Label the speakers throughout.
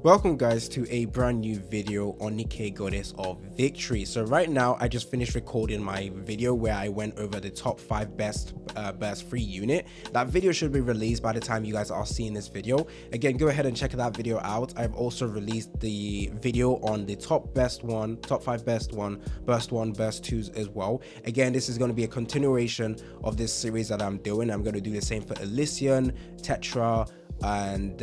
Speaker 1: Welcome guys to a brand new video on NIKKE Goddess of Victory. So right now I just finished recording my video where I went over the top 5 best free unit. That video should be released by the time you guys are seeing this video. Again, go ahead and check that video out. I've also released the video on the top 5 best one, burst 2s as well. Again, this is going to be a continuation of this series that I'm doing. I'm going to do the same for Elysian, Tetra, and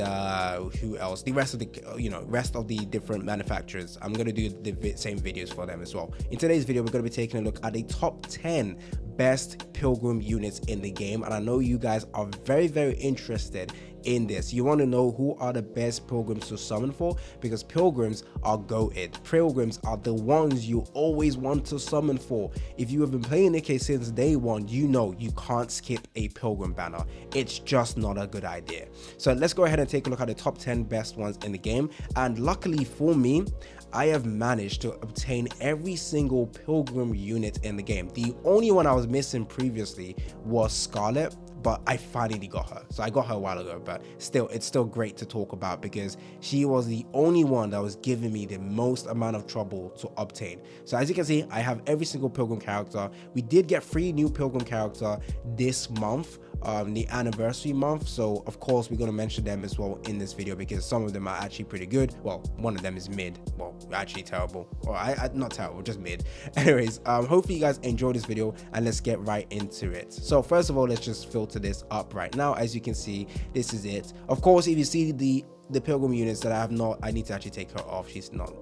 Speaker 1: who else, the rest of the different manufacturers. I'm going to do the same videos for them as well. In today's video, we're going to be taking a look at the top 10 best Pilgrim units in the game, and I know you guys are very interested in this. You want to know who are the best Pilgrims to summon for, because Pilgrims are goated. Pilgrims are the ones you always want to summon for. If you have been playing NIKKE since day one, you know you can't skip a Pilgrim banner. It's just not a good idea. So let's go ahead and take a look at the top 10 best ones in the game. And luckily for me, I have managed to obtain every single Pilgrim unit in the game. The only one I was missing previously was Scarlet, but I finally got her. So I got her a while ago, but still, it's still great to talk about because she was the only one that was giving me the most amount of trouble to obtain. So as you can see, I have every single Pilgrim character. We did get 3 new Pilgrim character this month, the anniversary month, so of course we're going to mention them as well in this video because some of them are actually pretty good. Well, one of them is mid, well, actually terrible, or not terrible, just mid. Anyways, hopefully you guys enjoy this video and let's get right into it. So first of all, let's just filter this up right now. As you can see, this is it. Of course, if you see the Pilgrim units that I have not, I need to actually take her off. She's not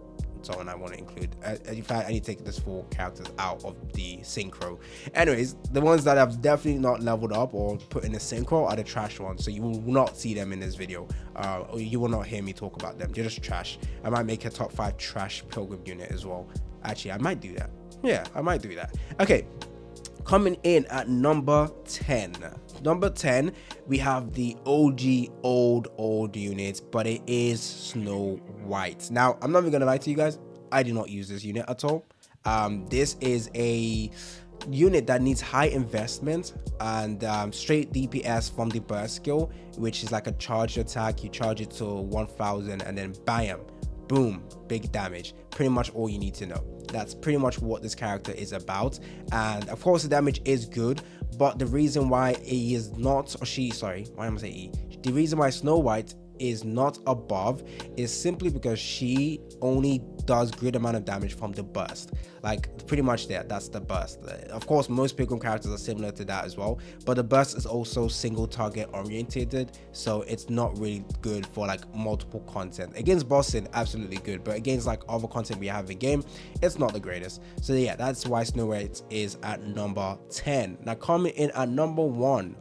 Speaker 1: someone I want to include. In fact, I need to take this 4 characters out of the synchro. Anyways, the ones that I've definitely not leveled up or put in the synchro are the trash ones, so you will not see them in this video, or you will not hear me talk about them. They're just trash. I might make a top 5 trash Pilgrim unit as well. Actually, I might do that. Yeah, I might do that. Okay, coming in at number 10. Number 10, we have the OG old unit, but it is Snow White. Now, I'm not even gonna lie to you guys, I do not use this unit at all. This is a unit that needs high investment and straight DPS from the burst skill, which is like a charged attack. You charge it to 1000 and then bam, boom, big damage. Pretty much all you need to know. That's pretty much what this character is about. And of course the damage is good, but the reason why he is not, or she, sorry, why am I saying E? The reason why Snow White is not above is simply because she only does good amount of damage from the burst. Like pretty much that's the burst. Of course, most Pilgrim characters are similar to that as well, but the burst is also single target orientated, so it's not really good for like multiple content. Against bossing, absolutely good, but against like other content we have in game, it's not the greatest. So yeah, that's why Snow White is at number 10. Now coming in at number 9,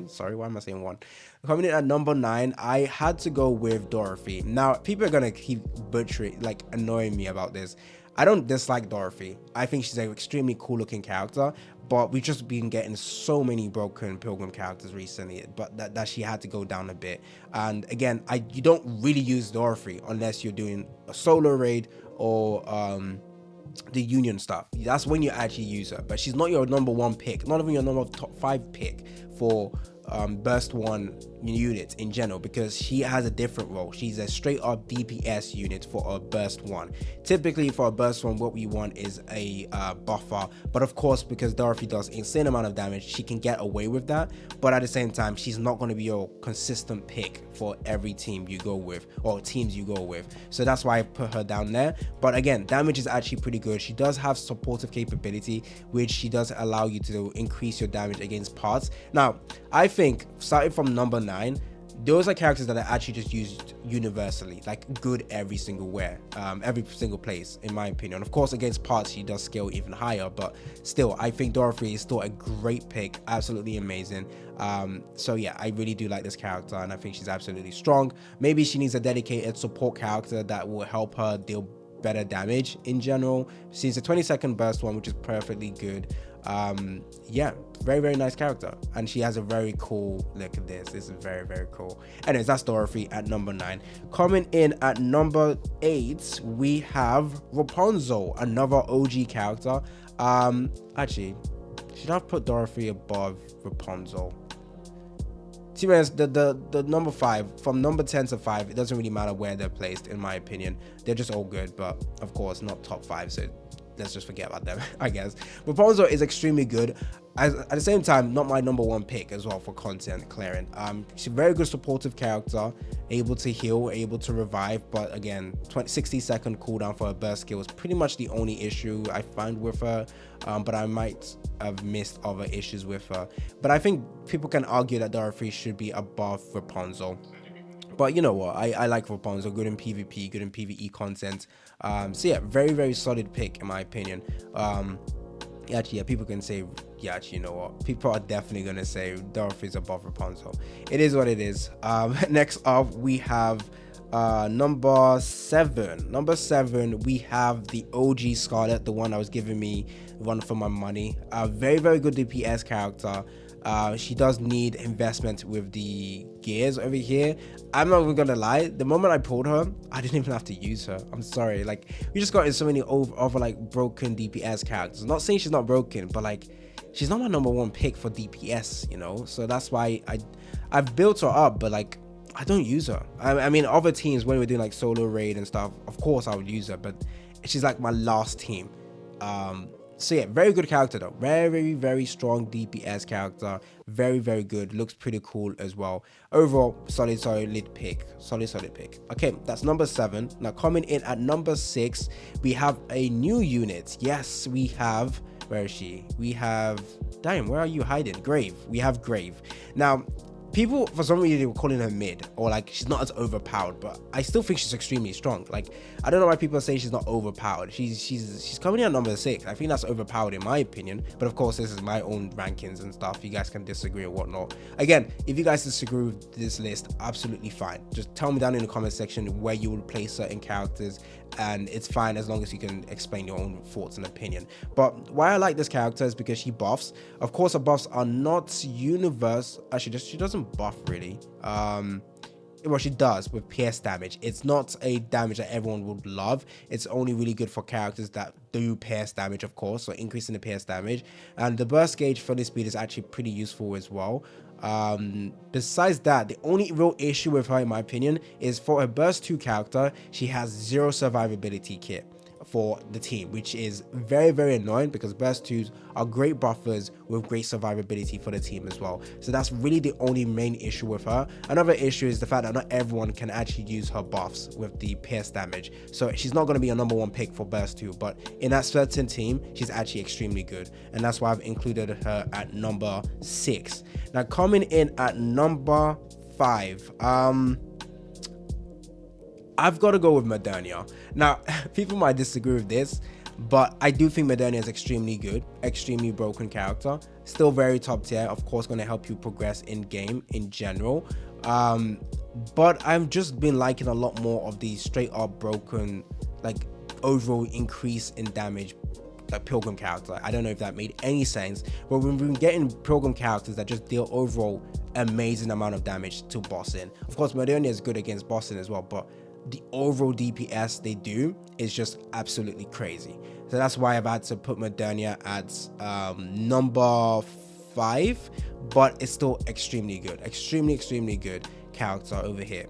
Speaker 1: sorry, why am I saying 1? Coming in at number 9, I had to go with Dorrey. Now, people are gonna keep annoying me about this. I don't dislike Dorrey. I think she's an extremely cool looking character, but we've just been getting so many broken Pilgrim characters recently, but that she had to go down a bit. And again, you don't really use Dorrey unless you're doing a solo raid or the union stuff. That's when you actually use her, but she's not your number 1 pick, not even your number top 5 pick for burst 1 units in general, because she has a different role. She's a straight up DPS unit for a burst 1. Typically for a burst 1, what we want is a buffer, but of course because Dorrey does insane amount of damage, she can get away with that, but at the same time she's not going to be your consistent pick for every team you go with or teams you go with. So that's why I put her down there. But again, damage is actually pretty good. She does have supportive capability, which she does allow you to increase your damage against parts. Now I think starting from number 9, those are characters that are actually just used universally, like good every single place, in my opinion. Of course, against parts she does scale even higher, but still, I think Dorrey is still a great pick, absolutely amazing. So yeah, I really do like this character, and I think she's absolutely strong. Maybe she needs a dedicated support character that will help her deal better damage in general. She's a 20-second burst one, which is perfectly good. Yeah, very nice character, and she has a very cool look at this. This is very cool. Anyways, that's Dorrey at number 9. Coming in at number 8, we have Rapunzel, another OG character. Actually, should I put Dorrey above Rapunzel? to be honest, the number 5, from number 10 to 5, it doesn't really matter where they're placed, in my opinion. They're just all good, but of course not top 5, so let's just forget about them, I guess. Rapunzel is extremely good. At the same time, not my number 1 pick as well for content clearing. She's a very good supportive character, able to heal, able to revive, but again, 60-second cooldown for her burst skill is pretty much the only issue I find with her. But I might have missed other issues with her. But I think people can argue that Dorrey should be above Rapunzel. But you know what, I like Rapunzel, good in PvP, good in PvE content. So yeah, very, very solid pick in my opinion. Actually, yeah, people can say, yeah, actually, you know what, people are definitely gonna say Dorrey's above Rapunzel. It is what it is. Next up, we have number 7. We have the OG Scarlet, the one that was giving me run for my money. Very, very good DPS character. She does need investment with the gears over here. I'm not even gonna lie, the moment I pulled her, I didn't even have to use her. I'm sorry, like, we just got in so many over like broken DPS characters. Not saying she's not broken, but like, she's not my number 1 pick for DPS, you know. So that's why I've built her up, but like, I don't use her. I mean, other teams, when we're doing like solo raid and stuff, of course I would use her, but she's like my last team. So yeah, very good character though. Very, very strong DPS character. Very, very good. Looks pretty cool as well. Overall, solid pick. Solid pick. Okay, that's number 7. Now coming in at number 6, we have a new unit. Yes, we have, where is she? We have, damn, where are you hiding? Grave. We have Grave. Now, people for some reason were calling her mid, or like she's not as overpowered, but I still think she's extremely strong. Like, I don't know why people say she's not overpowered. She's coming in at number 6. I think that's overpowered in my opinion, but of course this is my own rankings and stuff. You guys can disagree or whatnot. Again, if you guys disagree with this list, absolutely fine. Just tell me down in the comment section where you would place certain characters, and it's fine as long as you can explain your own thoughts and opinion. But why I like this character is because she buffs. Of course, her buffs are not universe. Actually, she doesn't buff really. Well, she does with pierce damage. It's not a damage that everyone would love. It's only really good for characters that do pierce damage, of course, so increasing the pierce damage. And the burst gauge for this speed is actually pretty useful as well. Besides that, the only real issue with her, in my opinion, is for her burst 2 character, she has 0 survivability kit for the team, which is very, very annoying because burst 2s are great buffers with great survivability for the team as well. So that's really the only main issue with her. Another issue is the fact that not everyone can actually use her buffs with the pierce damage, so she's not going to be a number 1 pick for burst 2, but in that certain team she's actually extremely good, and that's why I've included her at number 6. Now coming in at number 5, I've got to go with Madia. Now, people might disagree with this, but I do think Madia is extremely good, extremely broken character. Still very top tier, of course, going to help you progress in game in general. But I've just been liking a lot more of these straight up broken, like overall increase in damage, like Pilgrim character. I don't know if that made any sense, but we've been getting Pilgrim characters that just deal overall amazing amount of damage to bossing. Of course, Madia is good against bossing as well, but the overall DPS they do is just absolutely crazy. So that's why I've had to put Madia at number 5, but it's still extremely good, extremely good character over here.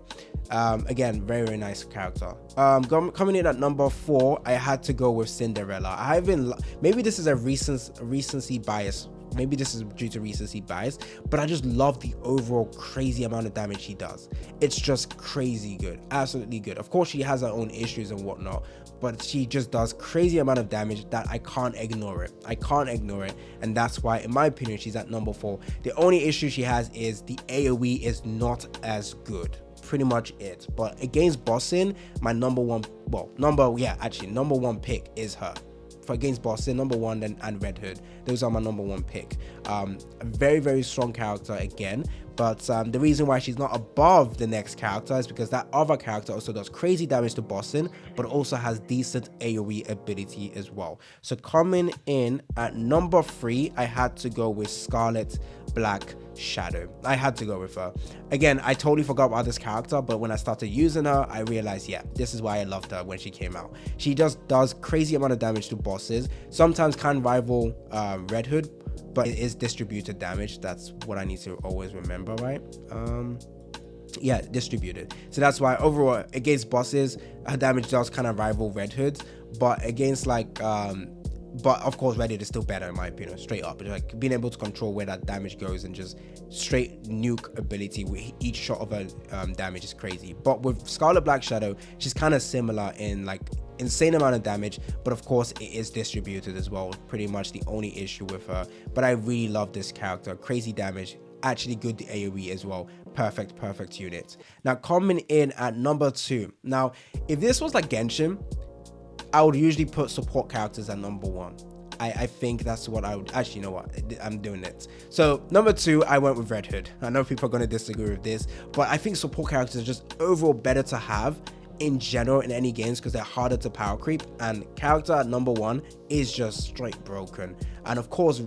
Speaker 1: Again, very, very nice character. Coming in at number 4, I had to go with Cinderella. I haven't, maybe this is a recency bias. Maybe this is due to recency bias, but I just love the overall crazy amount of damage she does. It's just crazy good, absolutely good. Of course, she has her own issues and whatnot, but she just does crazy amount of damage that I can't ignore it. I can't ignore it, and that's why, in my opinion, she's at number 4. The only issue she has is the AoE is not as good. Pretty much it. But against bossing, my number 1 pick is her. For against bossing, number 1 and Red Hood, those are my number 1 pick. A very, very strong character again, but the reason why she's not above the next character is because that other character also does crazy damage to bossing, but also has decent AoE ability as well. So coming in at number 3, I had to go with Scarlet Black Shadow. I had to go with her. Again, I totally forgot about this character, but when I started using her, I realized, yeah, this is why I loved her when she came out. She just does crazy amount of damage to bosses, sometimes can rival Red Hood, but it is distributed damage. That's what I need to always remember, right? Yeah, distributed. So that's why overall against bosses, her damage does kind of rival Red Hood's, but against like but of course Red Hood is still better in my opinion, straight up. Like being able to control where that damage goes and just straight nuke ability with each shot of her damage is crazy. But with Scarlet Black Shadow, she's kind of similar in like insane amount of damage, but of course it is distributed as well. Pretty much the only issue with her, but I really love this character. Crazy damage, actually good AoE as well. Perfect unit. Now coming in at number 2. Now if this was like Genshin, I would usually put support characters at number 1. I think that's what I would actually, you know what, I'm doing it. So number 2, I went with Red Hood. I know people are going to disagree with this, but I think support characters are just overall better to have in general in any games because they're harder to power creep, and character at number 1 is just straight broken. And of course,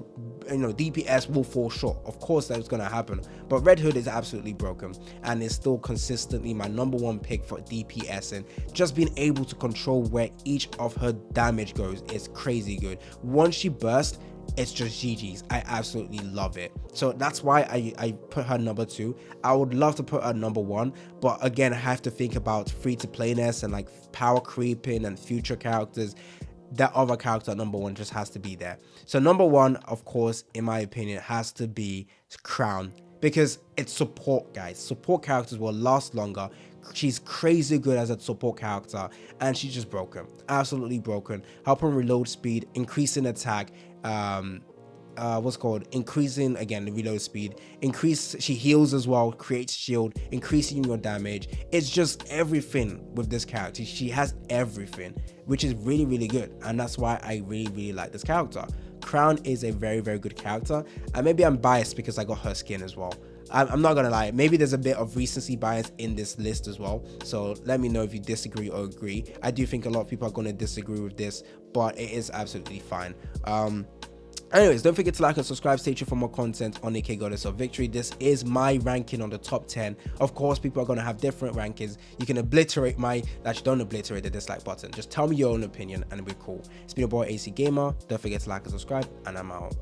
Speaker 1: you know, DPS will fall short, of course that's gonna happen, but Red Hood is absolutely broken and is still consistently my number 1 pick for DPS, and just being able to control where each of her damage goes is crazy good. Once she bursts, it's just GG's. I absolutely love it. So that's why I put her number 2. I would love to put her number 1, but again I have to think about free to playness and like power creeping and future characters. That other character at number 1 just has to be there. So number 1, of course, in my opinion, has to be Crown, because it's support, guys. Support characters will last longer. She's crazy good as a support character, and she's just broken, absolutely broken. Helping reload speed, increasing attack, increasing again the reload speed, she heals as well, creates shield, increasing your damage. It's just everything with this character. She has everything, which is really good, and that's why I really like this character. Crown is a very good character, and maybe I'm biased because I got her skin as well. I'm not gonna lie, maybe there's a bit of recency bias in this list as well, so let me know if you disagree or agree. I do think a lot of people are going to disagree with this, but it is absolutely fine. Anyways, don't forget to like and subscribe. Stay tuned for more content on NIKKE Goddess of Victory. This is my ranking on the top 10. Of course, people are going to have different rankings. You can obliterate actually don't obliterate the dislike button. Just tell me your own opinion and it'll be cool. It's been your boy AC Gamer. Don't forget to like and subscribe, and I'm out.